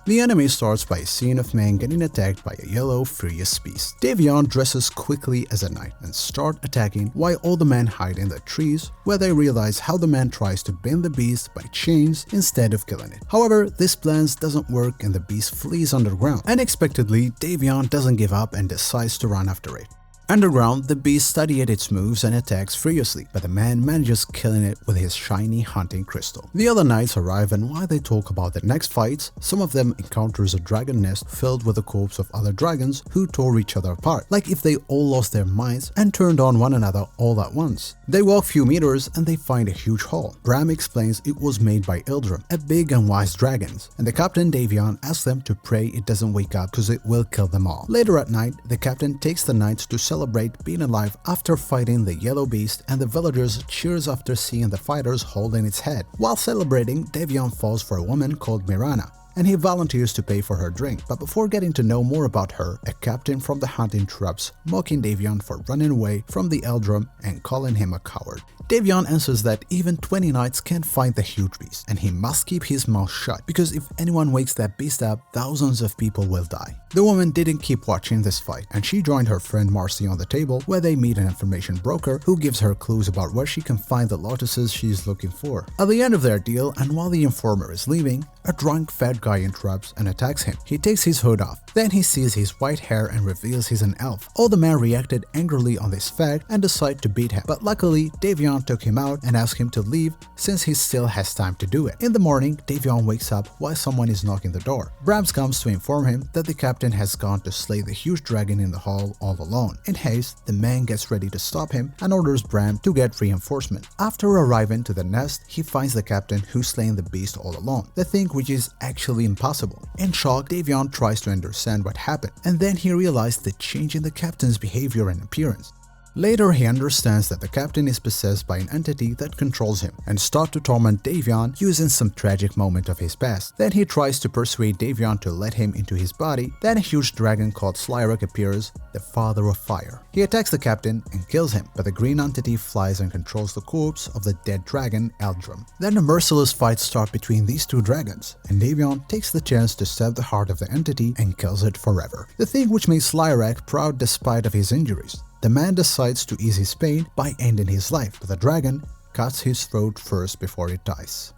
The anime starts by a scene of man getting attacked by a yellow, furious beast. Davion dresses quickly as a knight and start attacking while all the men hide in the trees, where they realize how the man tries to bend the beast by chains instead of killing it. However, this plan doesn't work and the beast flees underground. Unexpectedly, Davion doesn't give up and decides to run after it. Underground, the beast studies its moves and attacks furiously, but the man manages killing it with his shiny hunting crystal. The other knights arrive, and while they talk about the next fights, some of them encounters a dragon nest filled with the corpses of other dragons who tore each other apart, like if they all lost their minds and turned on one another all at once. They walk few meters and they find a huge hall. Bram explains it was made by Eldwurm, a big and wise dragon, and the captain Davion asks them to pray it doesn't wake up because it will kill them all. Later at night, the captain takes the knights to celebrate being alive after fighting the yellow beast, and the villagers cheers after seeing the fighters holding its head. While celebrating, Davion falls for a woman called Mirana, and he volunteers to pay for her drink. But before getting to know more about her, a captain from the hunt interrupts, mocking Davion for running away from the Eldwurm and calling him a coward. Davion answers that even 20 knights can't fight the huge beast, and he must keep his mouth shut, because if anyone wakes that beast up, thousands of people will die. The woman didn't keep watching this fight, and she joined her friend Marcy on the table, where they meet an information broker who gives her clues about where she can find the lotuses she's looking for. At the end of their deal, and while the informer is leaving, a drunk fat guy interrupts and attacks him. He takes his hood off. Then he sees his white hair and reveals he's an elf. All the men reacted angrily on this fact and decide to beat him. But luckily, Davion took him out and asked him to leave since he still has time to do it. In the morning, Davion wakes up while someone is knocking the door. Brahms comes to inform him that the captain has gone to slay the huge dragon in the hall all alone. In haste, the man gets ready to stop him and orders Bram to get reinforcement. After arriving to the nest, he finds the captain who's slaying the beast all alone, the thing which is actually impossible. In shock, Davion tries to understand what happened, and then he realized the change in the captain's behavior and appearance. Later, he understands that the captain is possessed by an entity that controls him and starts to torment Davion using some tragic moment of his past. Then he tries to persuade Davion to let him into his body. Then a huge dragon called Slyrak appears, the father of fire. He attacks the captain and kills him, but the green entity flies and controls the corpse of the dead dragon Eldwurm. Then a merciless fight starts between these two dragons, and Davion takes the chance to stab the heart of the entity and kills it forever. The thing which made Slyrak proud despite of his injuries. The man decides to ease his pain by ending his life, but the dragon cuts his throat first before it dies.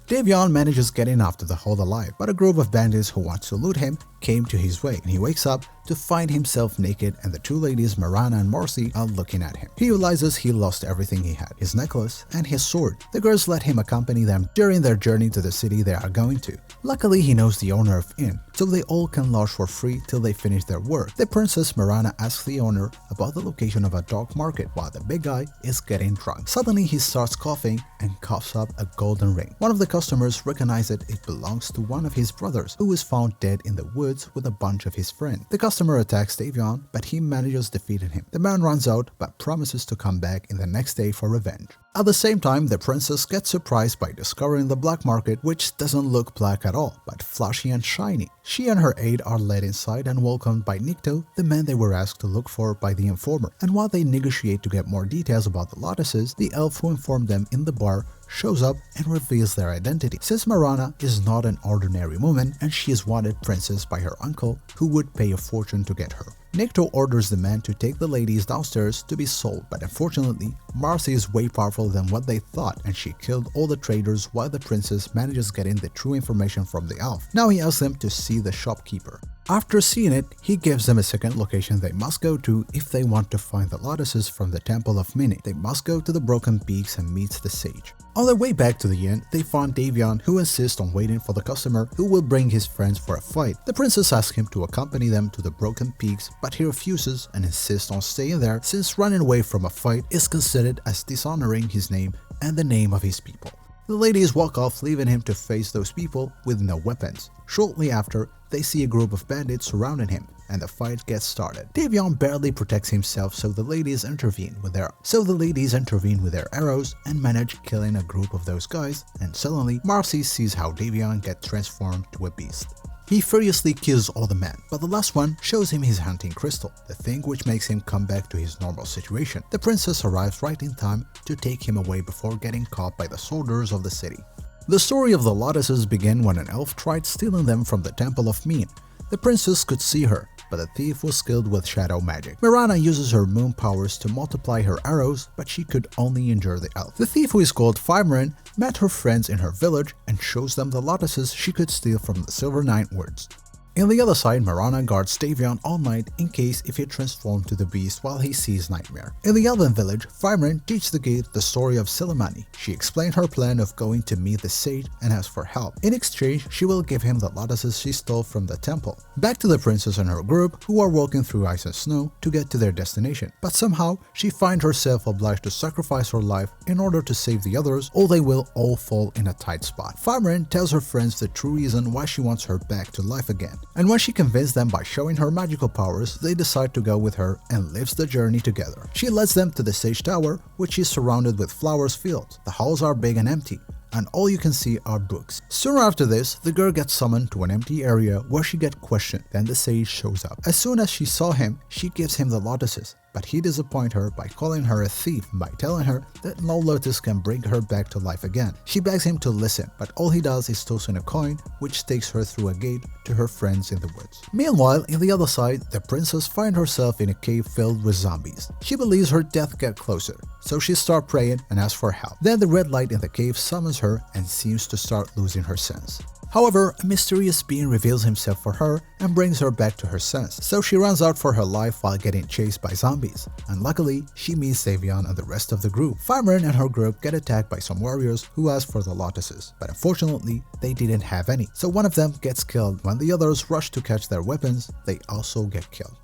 Davion manages getting after the hole alive, but a group of bandits who want to loot him came to his way, and he wakes up to find himself naked, and the two ladies Mirana and Marcy are looking at him. He realizes he lost everything he had, his necklace and his sword. The girls let him accompany them during their journey to the city they are going to. Luckily, he knows the owner of inn, so they all can lodge for free till they finish their work. The princess Mirana asks the owner about the location of a dog market while the big guy is getting drunk. Suddenly, he starts coughing and coughs up a golden ring. One of the customers recognizes it belongs to one of his brothers, who is found dead in the woods with a bunch of his friends. The customer attacks Davion, but he manages defeating him. The man runs out but promises to come back in the next day for revenge. At the same time, the princess gets surprised by discovering the black market, which doesn't look black at all, but flashy and shiny. She and her aide are led inside and welcomed by Nikto, the man they were asked to look for by the informer. And while they negotiate to get more details about the lotuses, the elf who informed them in the bar shows up and reveals their identity. Since Mirana is not an ordinary woman and she is wanted princess by her uncle, who would pay a fortune to get her. Nikto orders the man to take the ladies downstairs to be sold, but unfortunately, Marcy is way powerful than what they thought, and she killed all the traders while the princess manages getting the true information from the elf. Now he asks them to see the shopkeeper. After seeing it, he gives them a second location they must go to if they want to find the lotuses from the Temple of Mini. They must go to the Broken Peaks and meet the sage. On their way back to the inn, they find Davion, who insists on waiting for the customer who will bring his friends for a fight. The princess asks him to accompany them to the Broken Peaks, but he refuses and insists on staying there since running away from a fight is considered as dishonoring his name and the name of his people. The ladies walk off, leaving him to face those people with no weapons. Shortly after, they see a group of bandits surrounding him, and the fight gets started. Davion barely protects himself, so the ladies intervene with their arrows and manage killing a group of those guys, and suddenly Marcy sees how Davion gets transformed to a beast. He furiously kills all the men, but the last one shows him his hunting crystal, the thing which makes him come back to his normal situation. The princess arrives right in time to take him away before getting caught by the soldiers of the city. The story of the lotuses began when an elf tried stealing them from the Temple of Mean. The princess could see her, but the thief was skilled with shadow magic. Mirana uses her moon powers to multiply her arrows, but she could only injure the elf. The thief, who is called Fimarin, met her friends in her village and shows them the lotuses she could steal from the Silver Nine Words. On the other side, Mirana guards Davion all night in case if he transforms to the beast while he sees Nightmare. In the Elven village, Fimarin teaches the gate the story of Silamani. She explained her plan of going to meet the sage and asks for help. In exchange, she will give him the lotuses she stole from the temple. Back to the princess and her group, who are walking through ice and snow to get to their destination. But somehow, she finds herself obliged to sacrifice her life in order to save the others, or they will all fall in a tight spot. Fimarin tells her friends the true reason why she wants her back to life again. And when she convinced them by showing her magical powers, they decide to go with her and lives the journey together. She leads them to the Sage Tower, which is surrounded with flowers fields. The halls are big and empty, and all you can see are books. Soon after this, the girl gets summoned to an empty area where she gets questioned. Then the sage shows up. As soon as she saw him, she gives him the lotuses, but he disappoints her by calling her a thief and by telling her that no lotus can bring her back to life again. She begs him to listen, but all he does is toss in a coin, which takes her through a gate to her friends in the woods. Meanwhile, in the other side, the princess finds herself in a cave filled with zombies. She believes her death gets closer, so she starts praying and asks for help. Then the red light in the cave summons her and seems to start losing her sense. However, a mysterious being reveals himself for her and brings her back to her sense, so she runs out for her life while getting chased by zombies. And luckily, she meets Davion and the rest of the group. Fimarin and her group get attacked by some warriors who ask for the lotuses, but unfortunately, they didn't have any. So one of them gets killed. When the others rush to catch their weapons, they also get killed.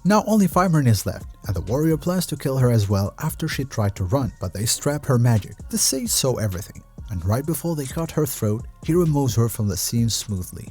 Now only Fimarin is left, and the warrior plans to kill her as well after she tried to run, but they strap her magic. The sage saw everything, and right before they cut her throat, he removes her from the scene smoothly.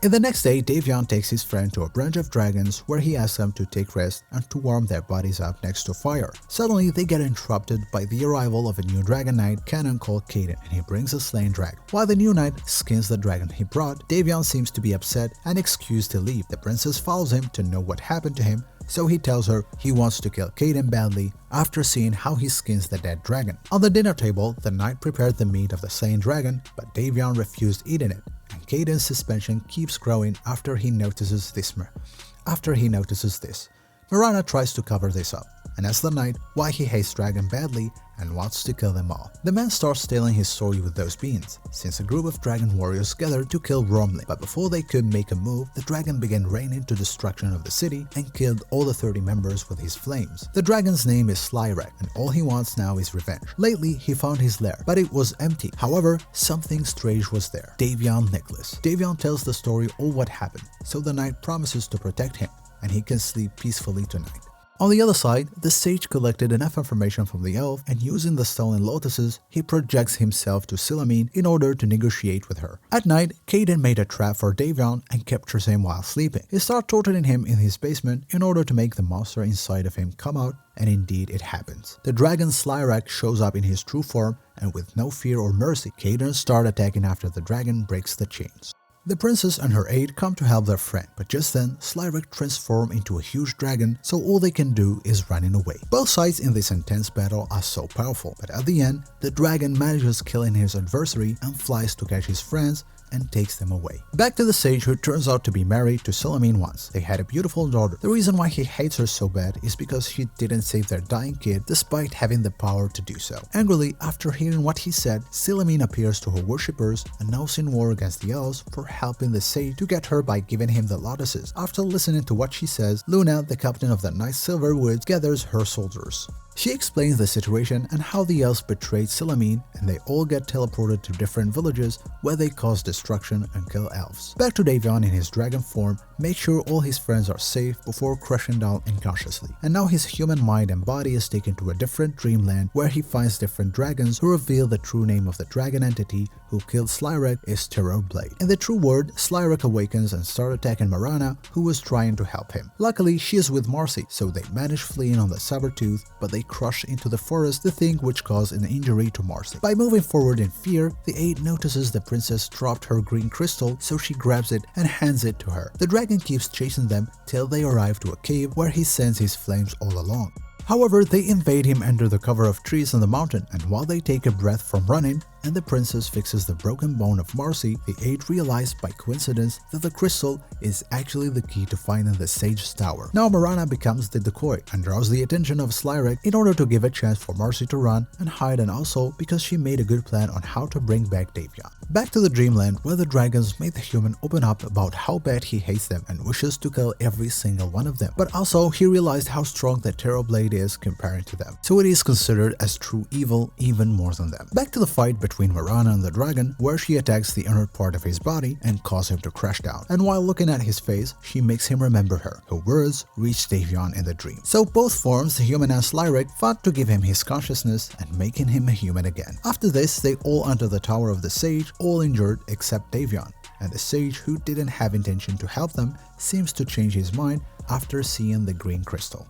In the next day, Davion takes his friend to a branch of dragons where he asks them to take rest and to warm their bodies up next to fire. Suddenly, they get interrupted by the arrival of a new dragon knight, Canon called Caden, and he brings a slain dragon. While the new knight skins the dragon he brought, Davion seems to be upset and excused to leave. The princess follows him to know what happened to him, so he tells her he wants to kill Caden badly after seeing how he skins the dead dragon. On the dinner table, the knight prepared the meat of the slain dragon, but Davion refused eating it, and Caden's suspension keeps growing after he notices this. Mirana tries to cover this up and asks the knight why he hates dragon badly and wants to kill them all. The man starts telling his story with those beings, since a group of dragon warriors gathered to kill Wormling, but before they could make a move, the dragon began raining to destruction of the city and killed all the 30 members with his flames. The dragon's name is Slyrak, and all he wants now is revenge. Lately, he found his lair, but it was empty. However, something strange was there. Davion necklace. Davion tells the story all what happened, so the knight promises to protect him, and he can sleep peacefully tonight. On the other side, the sage collected enough information from the elf, and using the stolen lotuses, he projects himself to Silamine in order to negotiate with her. At night, Caden made a trap for Davion and captures him while sleeping. He starts torturing him in his basement in order to make the monster inside of him come out, and indeed it happens. The dragon Slyrak shows up in his true form, and with no fear or mercy, Caden starts attacking after the dragon breaks the chains. The princess and her aide come to help their friend, but just then, Slyrak transforms into a huge dragon, so all they can do is running away. Both sides in this intense battle are so powerful, but at the end, the dragon manages killing his adversary and flies to catch his friends and takes them away. Back to the sage, who turns out to be married to Silamine once. They had a beautiful daughter. The reason why he hates her so bad is because she didn't save their dying kid despite having the power to do so. Angrily, after hearing what he said, Silamine appears to her worshippers, announcing war against the elves for helping the sage to get her by giving him the lotuses. After listening to what she says, Luna, the captain of the Night Silver Woods, gathers her soldiers. She explains the situation and how the elves betrayed Silamine, and they all get teleported to different villages where they cause destruction and kill elves. Back to Davion in his dragon form, make sure all his friends are safe before crushing down unconsciously. And now his human mind and body is taken to a different dreamland where he finds different dragons who reveal the true name of the dragon entity who killed Slyrak is Terrorblade. In the true world, Slyrak awakens and starts attacking Mirana, who was trying to help him. Luckily, she is with Marcy, so they manage fleeing on the Sabertooth, but they crush into the forest, the thing which caused an injury to Marcy. By moving forward in fear, the aide notices the princess dropped her green crystal, so she grabs it and hands it to her. The dragon keeps chasing them till they arrive to a cave where he sends his flames all along. However, they invade him under the cover of trees on the mountain, and while they take a breath from running, and the princess fixes the broken bone of Marcy, the 8 realize by coincidence that the crystal is actually the key to finding the sage's tower. Now Mirana becomes the decoy and draws the attention of Slyrak in order to give a chance for Marcy to run and hide, and also because she made a good plan on how to bring back Davion. Back to the dreamland where the dragons made the human open up about how bad he hates them and wishes to kill every single one of them. But also he realized how strong the Terrorblade is compared to them, so it is considered as true evil even more than them. Back to the fight between Mirana and the dragon, where she attacks the inner part of his body and causes him to crash down. And while looking at his face, she makes him remember her. Her words reach Davion in the dream. So both forms, the human and Slyrak, fought to give him his consciousness and making him a human again. After this, they all enter the tower of the sage, all injured except Davion. And the sage, who didn't have intention to help them, seems to change his mind after seeing the green crystal.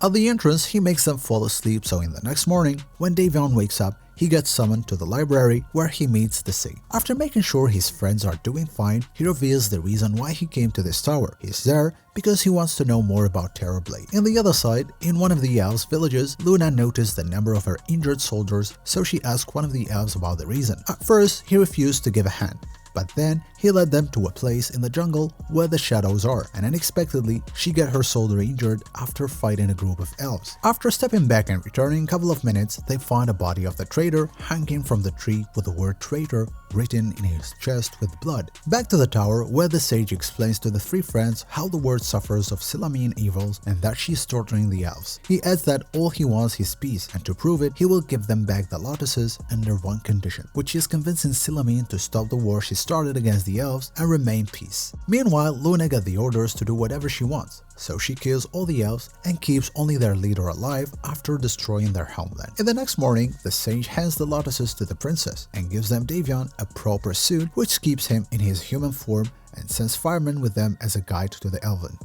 At the entrance, he makes them fall asleep, so in the next morning, when Davion wakes up, he gets summoned to the library where he meets the sage. After making sure his friends are doing fine, he reveals the reason why he came to this tower. He's there because he wants to know more about Terrorblade. On the other side, in one of the elves' villages, Luna noticed the number of her injured soldiers, so she asked one of the elves about the reason. At first, he refused to give a hand, but then he led them to a place in the jungle where the shadows are, and unexpectedly she got her soldier injured after fighting a group of elves. After stepping back and returning a couple of minutes, they find a body of the traitor hanging from the tree with the word traitor written in his chest with blood. Back to the tower where the sage explains to the 3 friends how the world suffers of Silamine evils and that she's torturing the elves. He adds that all he wants is peace, and to prove it, he will give them back the lotuses under one condition, which is convincing Silamine to stop the war she started against the elves and remain peace. Meanwhile, Luna got the orders to do whatever she wants, so she kills all the elves and keeps only their leader alive after destroying their homeland. In the next morning, the sage hands the lotuses to the princess and gives them Davion a proper suit, which keeps him in his human form, and sends firemen with them as a guide to the elven.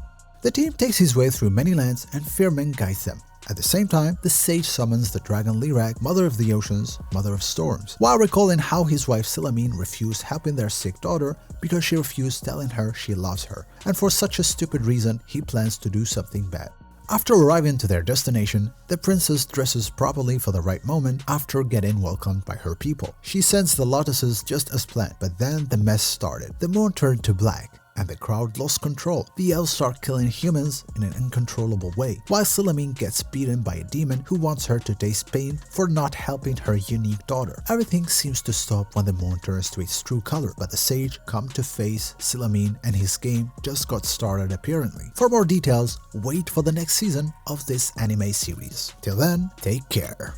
The team takes his way through many lands and Fearman guides them. At the same time, the sage summons the dragon Slyrak, mother of the oceans, mother of storms, while recalling how his wife Silamine refused helping their sick daughter because she refused telling her she loves her, and for such a stupid reason, he plans to do something bad. After arriving to their destination, the princess dresses properly for the right moment after getting welcomed by her people. She sends the lotuses just as planned, but then the mess started. The moon turned to black, and the crowd lost control. The elves start killing humans in an uncontrollable way, while Silamine gets beaten by a demon who wants her to taste pain for not helping her unique daughter. Everything seems to stop when the moon turns to its true color, but the sage comes to face Silamine and his game just got started apparently. For more details, wait for the next season of this anime series. Till then, take care.